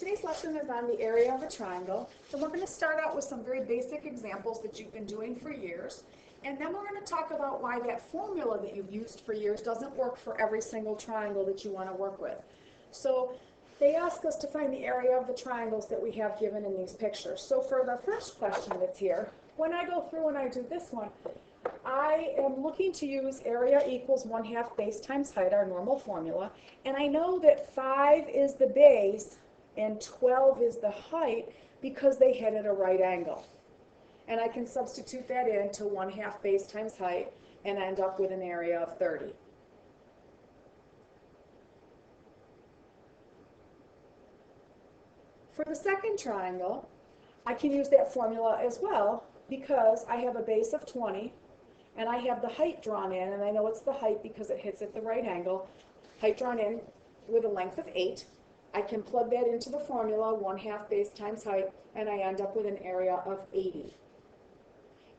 Today's lesson is on the area of a triangle, and we're going to start out with some very basic examples that you've been doing for years, and then we're going to talk about why that formula that you've used for years doesn't work for every single triangle that you want to work with. So they ask us to find the area of the triangles that we have given in these pictures. So for the first question that's here, when I go through and I do this one, I am looking to use area equals 1/2 base times height, our normal formula, and I know that 5 is the base and 12 is the height because they hit at a right angle. And I can substitute that into 1/2 base times height and end up with an area of 30. For the second triangle, I can use that formula as well because I have a base of 20 and I have the height drawn in, and I know it's the height because it hits at the right angle. Height drawn in with a length of 8. I can plug that into the formula, 1/2 base times height, and I end up with an area of 80.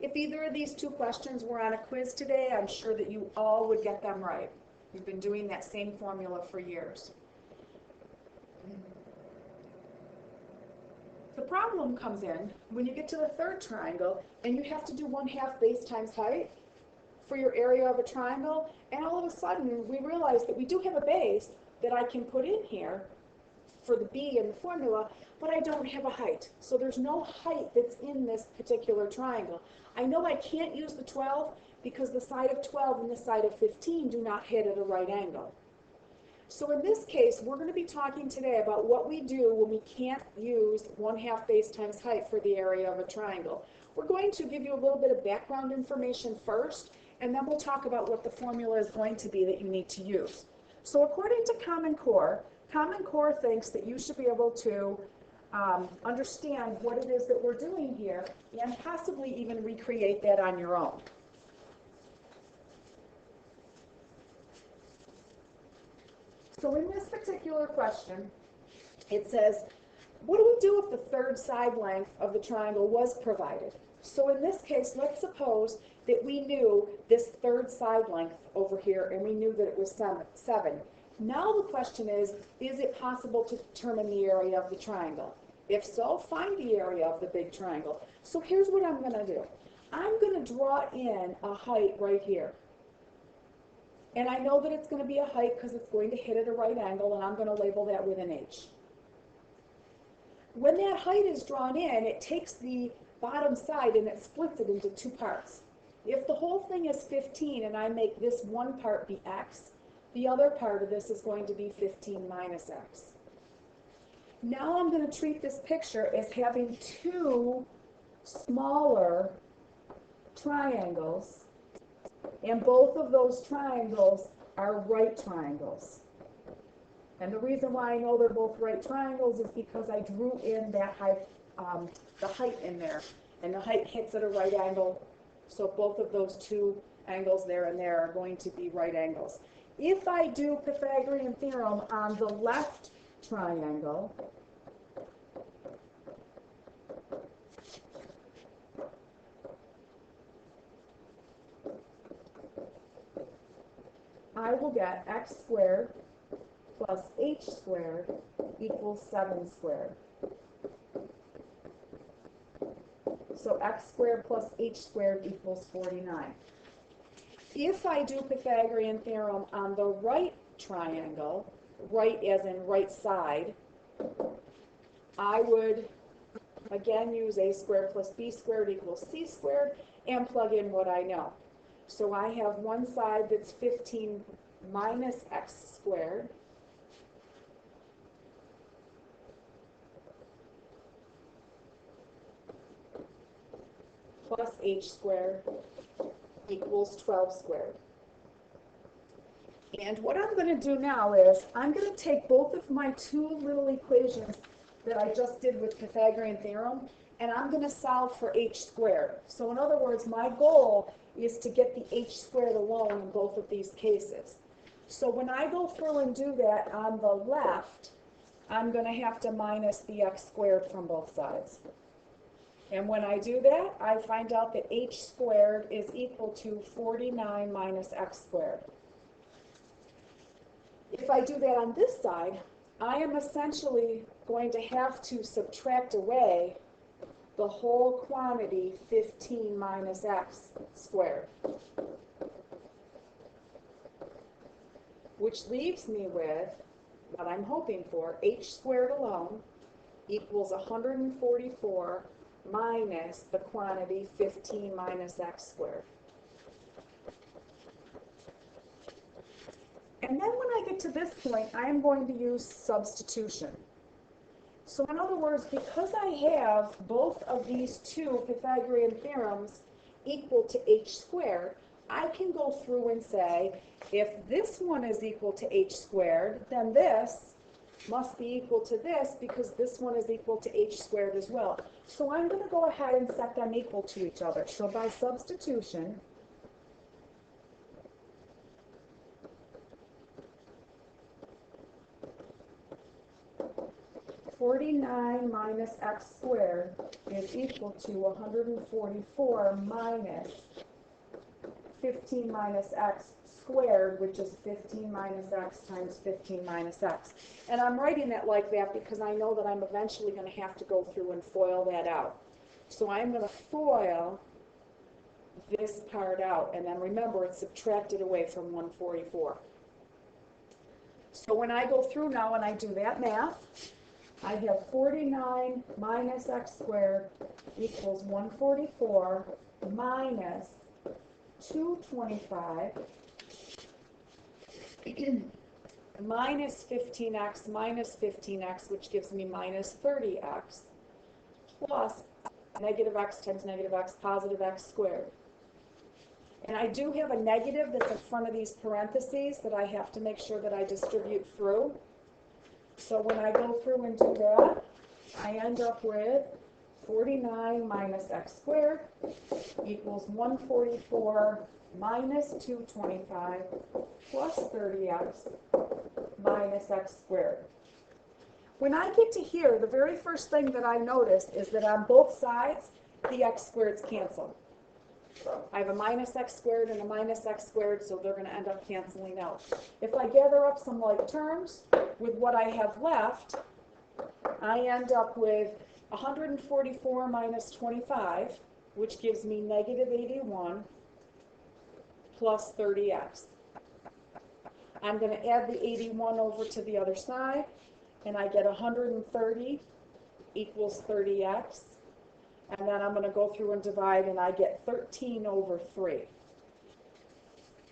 If either of these two questions were on a quiz today, I'm sure that you all would get them right. You've been doing that same formula for years. The problem comes in when you get to the third triangle and you have to do 1/2 base times height for your area of a triangle, and all of a sudden we realize that we do have a base that I can put in here for the B in the formula, but I don't have a height. So there's no height that's in this particular triangle. I know I can't use the 12 because the side of 12 and the side of 15 do not hit at a right angle. So in this case, we're going to be talking today about what we do when we can't use 1/2 base times height for the area of a triangle. We're going to give you a little bit of background information first, and then we'll talk about what the formula is going to be that you need to use. So according to Common Core thinks that you should be able to understand what it is that we're doing here and possibly even recreate that on your own. So in this particular question, it says, what do we do if the third side length of the triangle was provided? So in this case, let's suppose that we knew this third side length over here, and we knew that it was 7. Now the question is it possible to determine the area of the triangle? If so, find the area of the big triangle. So here's what I'm going to do. I'm going to draw in a height right here. And I know that it's going to be a height because it's going to hit at a right angle, and I'm going to label that with an H. When that height is drawn in, it takes the bottom side and it splits it into 2 parts. If the whole thing is 15 and I make this one part be x, the other part of this is going to be 15 minus x. Now I'm going to treat this picture as having 2 smaller triangles, and both of those triangles are right triangles. And the reason why I know they're both right triangles is because I drew in that height, the height in there, and the height hits at a right angle, so both of those 2 angles there and there are going to be right angles. If I do Pythagorean theorem on the left triangle, I will get x squared plus h squared equals 7 squared. So x squared plus h squared equals 49. If I do Pythagorean theorem on the right triangle, right as in right side, I would again use a squared plus b squared equals c squared and plug in what I know. So I have one side that's 15 minus x squared plus h squared equals 12 squared. And what I'm going to do now is I'm going to take both of my 2 little equations that I just did with Pythagorean theorem, and I'm going to solve for h squared. So in other words, my goal is to get the h squared alone in both of these cases. So when I go through and do that on the left, I'm going to have to minus the x squared from both sides. And when I do that, I find out that h squared is equal to 49 minus x squared. If I do that on this side, I am essentially going to have to subtract away the whole quantity 15 minus x squared, which leaves me with what I'm hoping for, h squared alone equals 144 minus the quantity 15 minus x squared. And then when I get to this point, I am going to use substitution. So in other words, because I have both of these two Pythagorean theorems equal to h squared, I can go through and say, if this one is equal to h squared, then this must be equal to this because this one is equal to h squared as well. So I'm going to go ahead and set them equal to each other. So by substitution, (49 minus x squared) is equal to 144 minus 15 minus x squared, which is 15 minus x times 15 minus x. And I'm writing it like that because I know that I'm eventually going to have to go through and FOIL that out. So I'm going to FOIL this part out, and then remember it's subtracted away from 144. So when I go through now and I do that math, I have 49 minus x squared equals 144 minus 225 minus 15x, which gives me minus 30x, plus negative x times negative x, positive x squared. And I do have a negative that's in front of these parentheses that I have to make sure that I distribute through. So when I go through and do that, I end up with 49 minus x squared equals 144 minus 225 plus 30x minus x squared. When I get to here, the very first thing that I notice is that on both sides, the x squareds cancel. I have a minus x squared and a minus x squared, so they're going to end up canceling out. If I gather up some like terms with what I have left, I end up with 144 minus 25, which gives me negative 81 plus 30x. I'm going to add the 81 over to the other side, and I get 130 equals 30x. And then I'm going to go through and divide, and I get 13 over 3.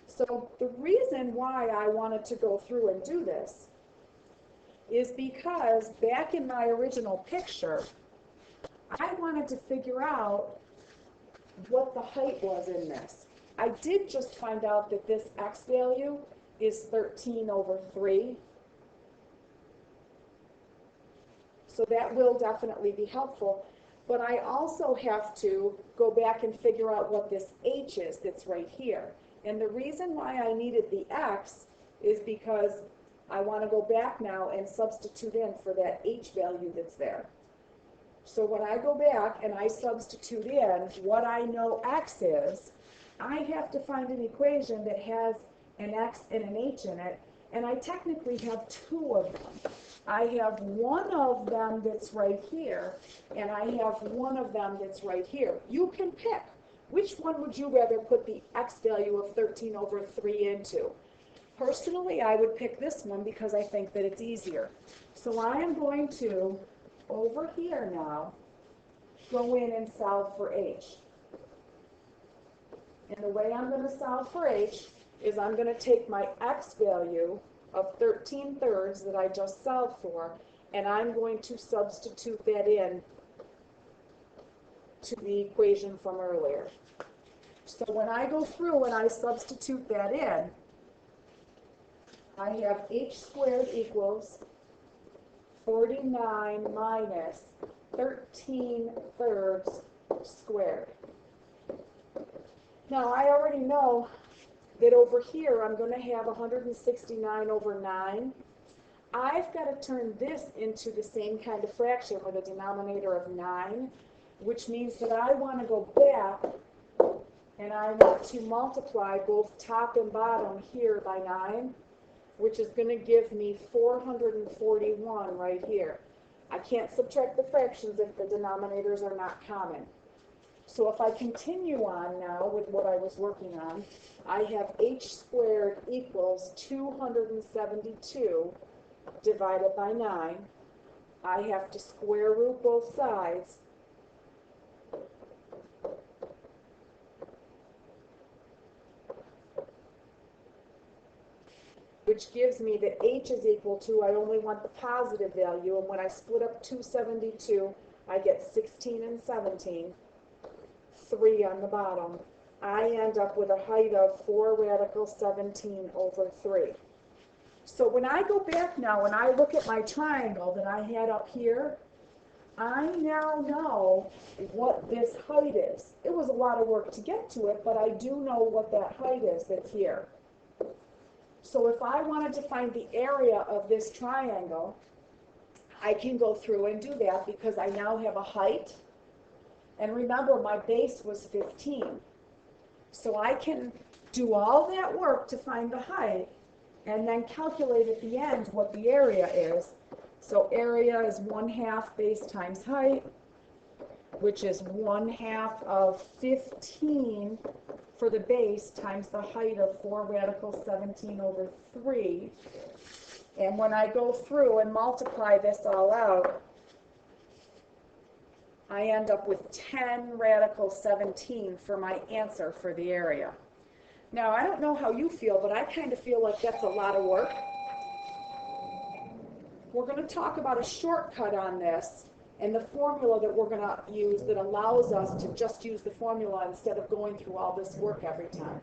So the reason why I wanted to go through and do this is because back in my original picture, I wanted to figure out what the height was in this. I did just find out that this x value is 13 over 3. So that will definitely be helpful. But I also have to go back and figure out what this h is that's right here. And the reason why I needed the x is because I want to go back now and substitute in for that h value that's there. So when I go back and I substitute in what I know x is, I have to find an equation that has an x and an h in it, and I technically have two of them. I have one of them that's right here, and I have one of them that's right here. You can pick. Which one would you rather put the x value of 13 over 3 into? Personally, I would pick this one because I think that it's easier. So I am going to, over here now, go in and solve for h. And the way I'm going to solve for h is I'm going to take my x value of 13 thirds that I just solved for, and I'm going to substitute that in to the equation from earlier. So when I go through and I substitute that in, I have h squared equals 49 minus 13 thirds squared. Now I already know that over here I'm going to have 169 over 9. I've got to turn this into the same kind of fraction with a denominator of 9, which means that I want to go back and I want to multiply both top and bottom here by 9, which is going to give me 441 right here. I can't subtract the fractions if the denominators are not common. So if I continue on now with what I was working on, I have h squared equals 272 divided by 9. I have to square root both sides. Which gives me that h is equal to, I only want the positive value, and when I split up 272, I get 16 and 17, 3 on the bottom. I end up with a height of 4 radical 17 over 3. So when I go back now and I look at my triangle that I had up here, I now know what this height is. It was a lot of work to get to it, but I do know what that height is that's here. So if I wanted to find the area of this triangle, I can go through and do that because I now have a height. And remember, my base was 15. So I can do all that work to find the height and then calculate at the end what the area is. So area is 1/2 base times height, which is 1/2 of 15 for the base times the height of 4 radical 17 over 3. And when I go through and multiply this all out, I end up with 10 radical 17 for my answer for the area. Now, I don't know how you feel, but I kind of feel like that's a lot of work. We're going to talk about a shortcut on this and the formula that we're going to use that allows us to just use the formula instead of going through all this work every time.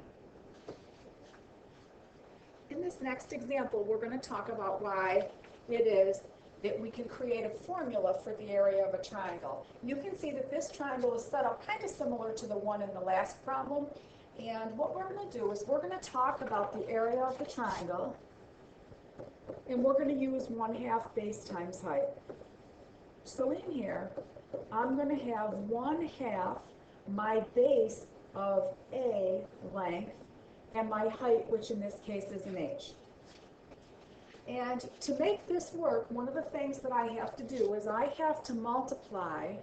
In this next example, we're going to talk about why it is that we can create a formula for the area of a triangle. You can see that this triangle is set up kind of similar to the one in the last problem. And what we're going to do is we're going to talk about the area of the triangle, and we're going to use 1/2 base times height. So in here, I'm going to have 1/2 my base of A length and my height, which in this case is an h. And to make this work, one of the things that I have to do is I have to multiply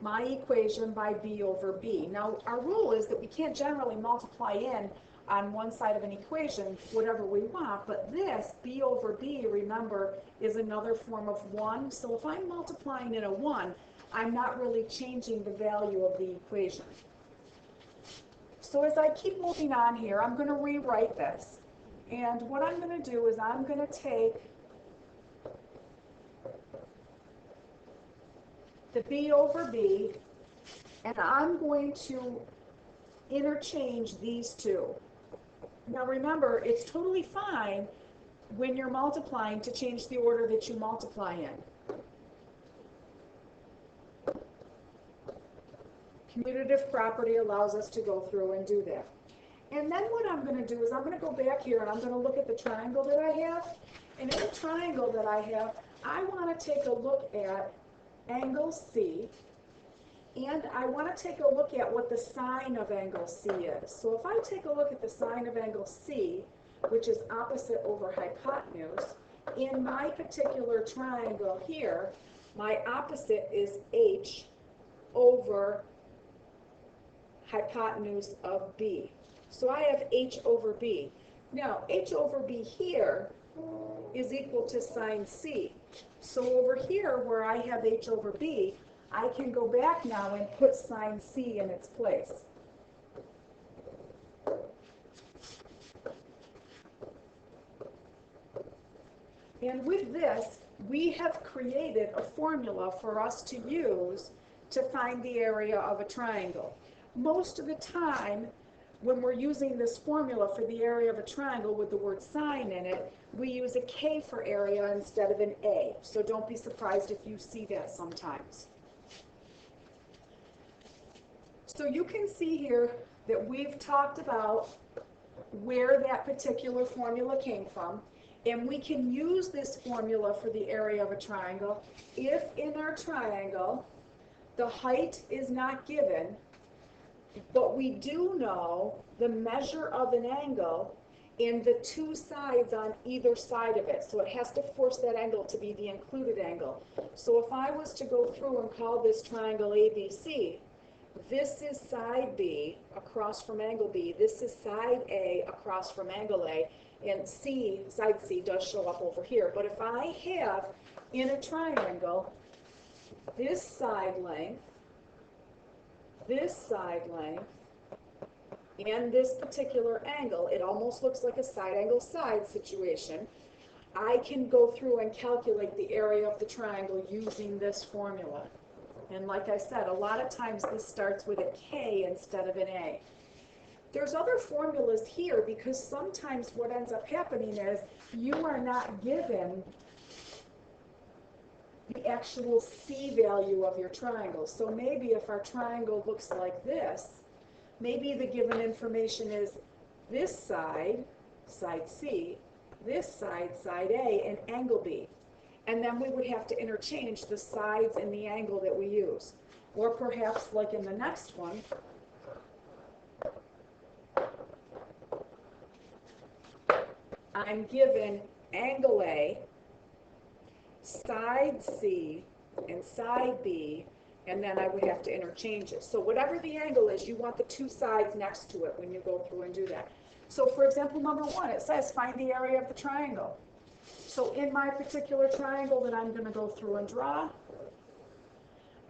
my equation by b over b. Now, our rule is that we can't generally multiply in on one side of an equation whatever we want, but this b over b, remember, is another form of 1. So if I'm multiplying in a 1, I'm not really changing the value of the equation. So as I keep moving on here, I'm going to rewrite this. And what I'm going to do is I'm going to take the b over b, and I'm going to interchange these two. Now remember, it's totally fine when you're multiplying to change the order that you multiply in. Commutative property allows us to go through and do that. And then what I'm going to do is I'm going to go back here and I'm going to look at the triangle that I have. And in the triangle that I have, I want to take a look at angle C, and I want to take a look at what the sine of angle C is. So if I take a look at the sine of angle C, which is opposite over hypotenuse, in my particular triangle here, my opposite is h over hypotenuse of b. So I have h over b. Now, h over b here is equal to sine c. So over here, where I have h over b, I can go back now and put sine c in its place. And with this, we have created a formula for us to use to find the area of a triangle. Most of the time, when we're using this formula for the area of a triangle with the word sine in it, we use a K for area instead of an A. So don't be surprised if you see that sometimes. So you can see here that we've talked about where that particular formula came from, and we can use this formula for the area of a triangle if in our triangle the height is not given, but we do know the measure of an angle, and the two sides on either side of it. So it has to force that angle to be the included angle. So if I was to go through and call this triangle ABC, this is side B across from angle B. This is side A across from angle A. And C, side C, does show up over here. But if I have in a triangle this side length, and this particular angle, it almost looks like a side angle side situation. I can go through and calculate the area of the triangle using this formula. And like I said, a lot of times this starts with a K instead of an A. There's other formulas here because sometimes what ends up happening is you are not given the actual C value of your triangle. So maybe if our triangle looks like this, maybe the given information is this side, side C, this side, side A, and angle B. And then we would have to interchange the sides and the angle that we use. Or perhaps like in the next one, I'm given angle A, side C, and side B, and then I would have to interchange it. So whatever the angle is, you want the two sides next to it when you go through and do that. So for example, number one, it says find the area of the triangle. So in my particular triangle that I'm going to go through and draw,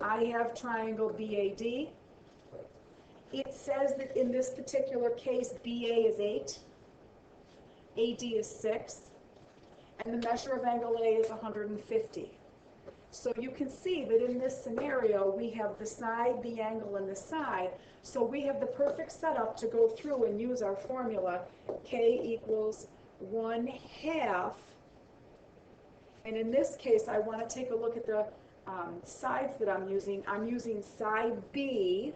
I have triangle BAD. It says that in this particular case, BA is 8, AD is 6, and the measure of angle A is 150. So you can see that in this scenario, we have the side, the angle, and the side. So we have the perfect setup to go through and use our formula, K equals 1/2. And in this case, I want to take a look at the sides that I'm using. I'm using side B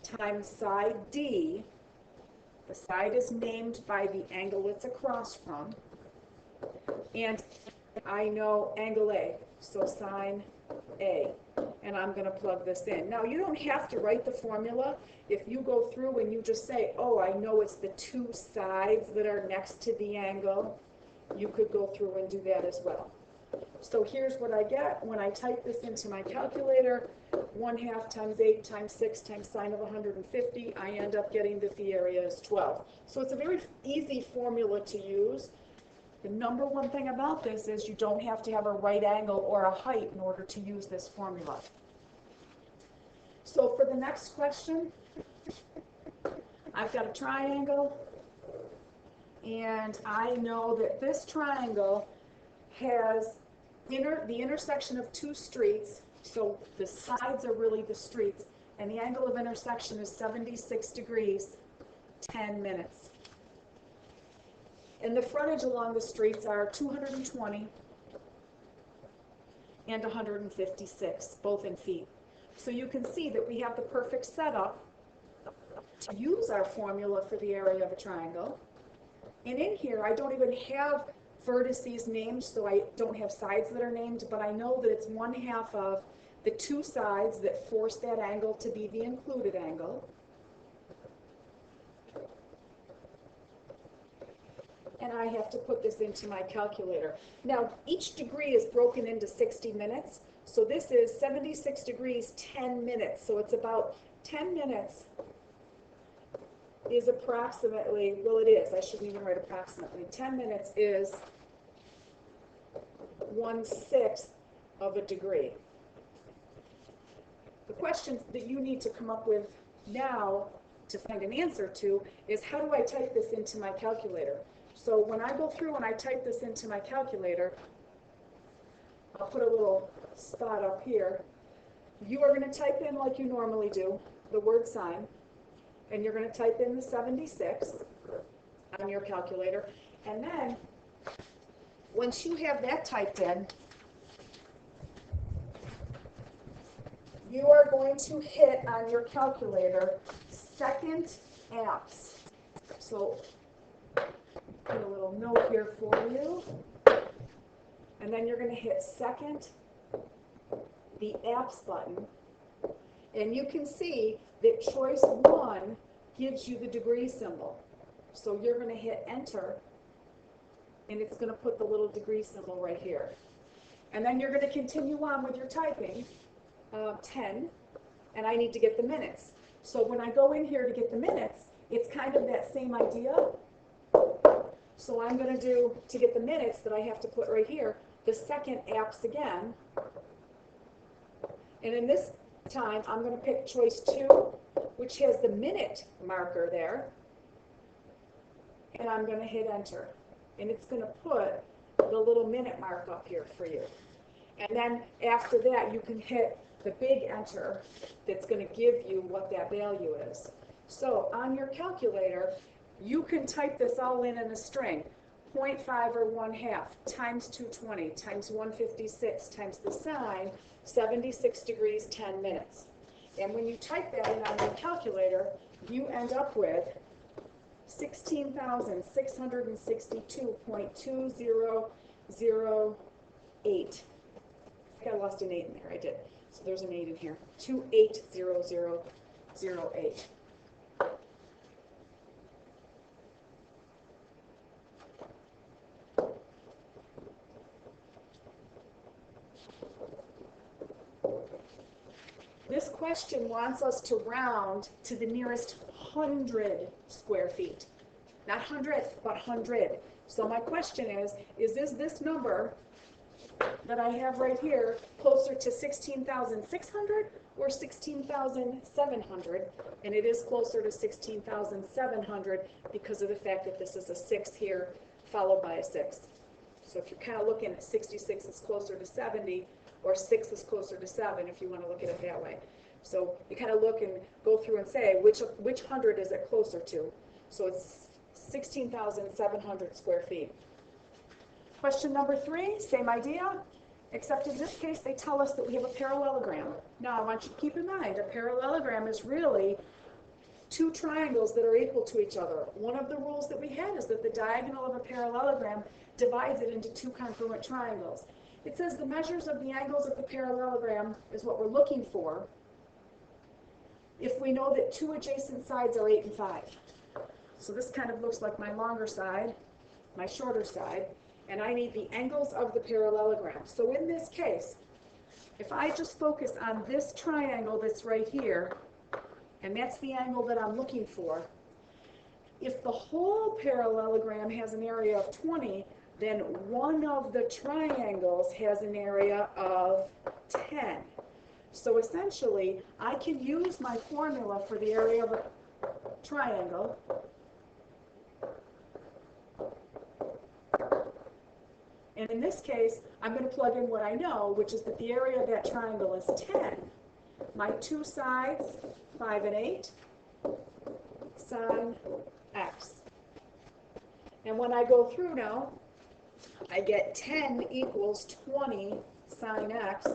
times side D. The side is named by the angle it's across from. And I know angle A, so sine A. And I'm going to plug this in. Now, you don't have to write the formula. If you go through and you just say, oh, I know it's the two sides that are next to the angle, you could go through and do that as well. So here's what I get when I type this into my calculator. 1/2 times 8 times 6 times sine of 150, I end up getting that the area is 12. So it's a very easy formula to use. The number one thing about this is you don't have to have a right angle or a height in order to use this formula. So for the next question, I've got a triangle, and I know that this triangle has the intersection of two streets, so the sides are really the streets, and the angle of intersection is 76 degrees, 10 minutes. And the frontage along the streets are 220 and 156, both in feet. So you can see that we have the perfect setup to use our formula for the area of a triangle. And in here, I don't even have vertices named, so I don't have sides that are named, but I know that it's 1/2 of the two sides that force that angle to be the included angle. And I have to put this into my calculator. Now, each degree is broken into 60 minutes, so this is 76 degrees, 10 minutes, so it's about 10 minutes is approximately, well it is, I shouldn't even write approximately, 10 minutes is 1/6 of a degree. The question that you need to come up with now to find an answer to is how do I type this into my calculator? So when I go through and I type this into my calculator, I'll put a little spot up here. You are going to type in like you normally do, the word sine, and you're going to type in the 76 on your calculator, and then once you have that typed in, you are going to hit on your calculator second apps. So put a little note here for you, and then you're going to hit second, the apps button, and you can see that choice 1 gives you the degree symbol. So you're going to hit enter, and it's going to put the little degree symbol right here. And then you're going to continue on with your typing, 10, and I need to get the minutes. So when I go in here to get the minutes, it's kind of that same idea. So I'm going to do, to get the minutes that I have to put right here, the second apps again. And in this time, I'm going to pick choice 2, which has the minute marker there. And I'm going to hit enter. And it's going to put the little minute mark up here for you. And then after that, you can hit the big enter that's going to give you what that value is. So on your calculator, you can type this all in a string. 0.5 or 1/2 times 220 times 156 times the sign, 76 degrees, 10 minutes. And when you type that in on your calculator, you end up with 16,662.2008. I think I lost an 8 in there. I did. So there's an 8 in here. 280008. This question wants us to round to the nearest 100 square feet. Not hundredth, but 100. So my question is this number that I have right here closer to 16,600 or 16,700? And it is closer to 16,700 because of the fact that this is a 6 here followed by a 6. So if you're kind of looking at 66 is closer to 70, or 6 is closer to 7, if you want to look at it that way. So you kind of look and go through and say, which 100 is it closer to? So it's 16,700 square feet. Question number 3, same idea, except in this case, they tell us that we have a parallelogram. Now, I want you to keep in mind, a parallelogram is really two triangles that are equal to each other. One of the rules that we had is that the diagonal of a parallelogram divides it into two congruent triangles. It says the measures of the angles of the parallelogram is what we're looking for if we know that two adjacent sides are 8 and 5. So this kind of looks like my longer side, my shorter side, and I need the angles of the parallelogram. So in this case, if I just focus on this triangle that's right here, and that's the angle that I'm looking for, if the whole parallelogram has an area of 20, then one of the triangles has an area of 10. So essentially, I can use my formula for the area of a triangle. And in this case, I'm going to plug in what I know, which is that the area of that triangle is 10. My two sides, 5 and 8, sine x. And when I go through now, I get 10 equals 20 sine x.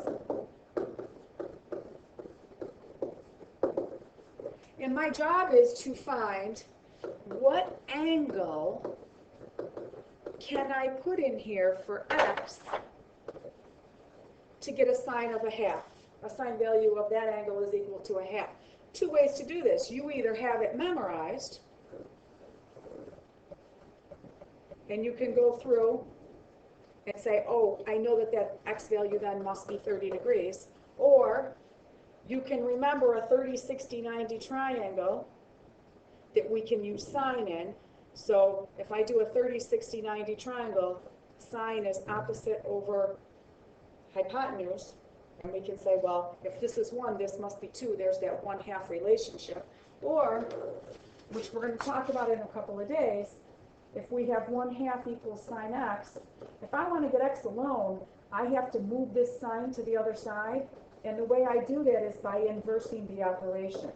And my job is to find what angle can I put in here for x to get a sine of a half. A sine value of that angle is equal to a half. Two ways to do this. You either have it memorized, and you can go through and say, oh, I know that that x value then must be 30 degrees. Or you can remember a 30, 60, 90 triangle that we can use sine in. So if I do a 30, 60, 90 triangle, sine is opposite over hypotenuse. And we can say, well, if this is 1, this must be 2. There's that 1/2 relationship. Or, which we're going to talk about in a couple of days, if we have 1/2 equals sine x, if I want to get x alone, I have to move this sign to the other side. And the way I do that is by inversing the operation.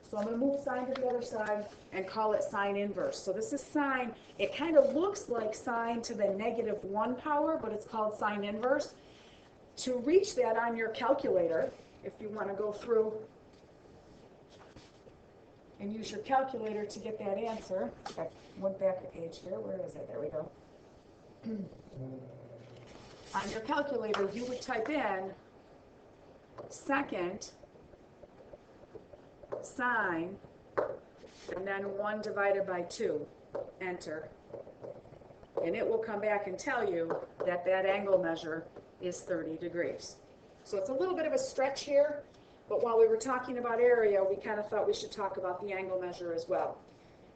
So I'm going to move sine to the other side and call it sine inverse. So this is sine. It kind of looks like sine to the -1 power, but it's called sine inverse. To reach that on your calculator, if you want to go through and use your calculator to get that answer. I went back a page here. Where is it? There we go. On your calculator, you would type in second sine and then 1 divided by 2, enter. And it will come back and tell you that that angle measure is 30 degrees. So it's a little bit of a stretch here, but while we were talking about area, we kind of thought we should talk about the angle measure as well.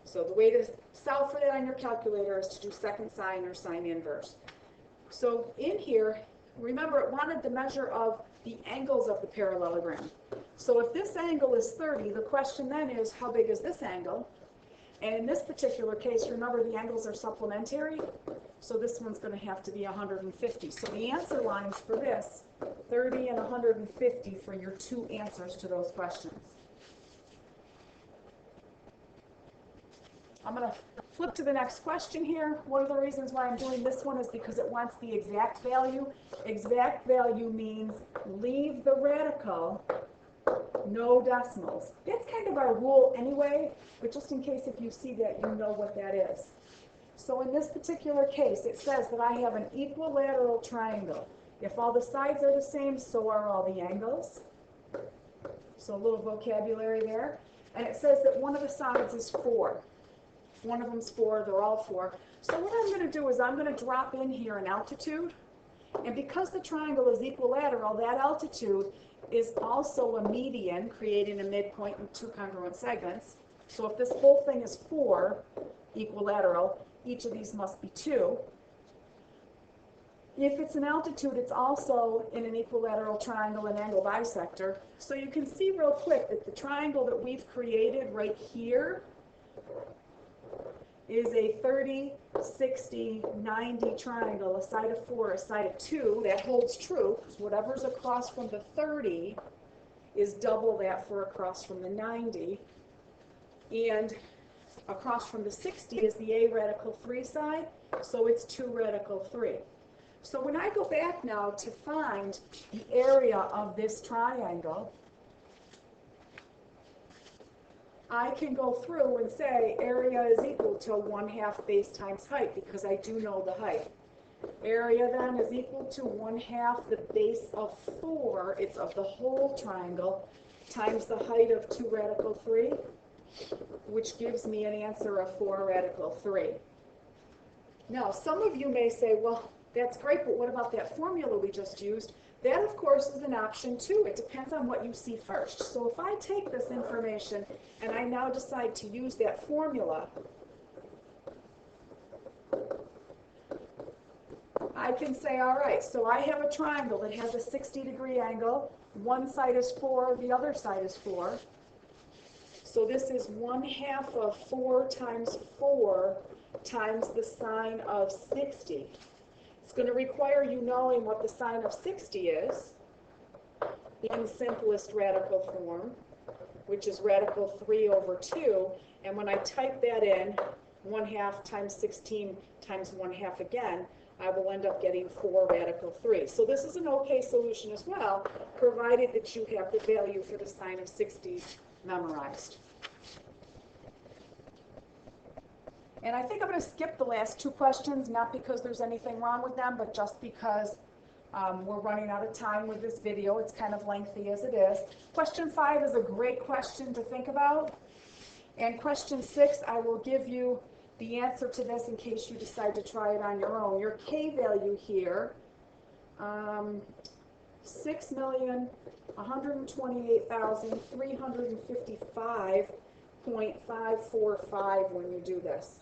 So the way to solve for that on your calculator is to do second sine or sine inverse. So in here, remember it wanted the measure of the angles of the parallelogram. So if this angle is 30, the question then is, how big is this angle? And in this particular case, remember the angles are supplementary, so this one's going to have to be 150. So the answer lines for this, 30 and 150 for your 2 answers to those questions. I'm going to flip to the next question here. One of the reasons why I'm doing this one is because it wants the exact value. Exact value means leave the radical, no decimals. That's kind of our rule anyway, but just in case if you see that, you know what that is. So in this particular case, it says that I have an equilateral triangle. If all the sides are the same, so are all the angles. So a little vocabulary there. And it says that one of the sides is 4. If one of them's 4, they're all 4. So what I'm going to do is I'm going to drop in here an altitude. And because the triangle is equilateral, that altitude is also a median, creating a midpoint in 2 congruent segments. So if this whole thing is 4 equilateral, each of these must be 2. If it's an altitude, it's also in an equilateral triangle and angle bisector. So you can see real quick that the triangle that we've created right here is a 30, 60, 90 triangle, a side of 4, a side of 2. That holds true, because whatever's across from the 30 is double that for across from the 90. And across from the 60 is the a radical 3 side, so it's 2 radical 3. So when I go back now to find the area of this triangle, I can go through and say area is equal to 1/2 base times height, because I do know the height. Area then is equal to 1/2 the base of 4, it's of the whole triangle, times the height of 2 radical 3, which gives me an answer of 4 radical 3. Now, some of you may say, well, that's great, but what about that formula we just used? That, of course, is an option too. It depends on what you see first. So if I take this information and I now decide to use that formula, I can say, all right, so I have a triangle that has a 60-degree angle. One side is 4, the other side is 4. So this is 1/2 of 4 times 4 times the sine of 60. It's going to require you knowing what the sine of 60 is in simplest radical form, which is radical 3 over 2. And when I type that in, 1/2 times 16 times 1/2 again, I will end up getting 4 radical 3. So this is an okay solution as well, provided that you have the value for the sine of 60 memorized. And I think I'm going to skip the last 2 questions, not because there's anything wrong with them, but just because we're running out of time with this video. It's kind of lengthy as it is. Question 5 is a great question to think about. And question 6, I will give you the answer to this in case you decide to try it on your own. Your K value here, 6,128,355.545 when you do this.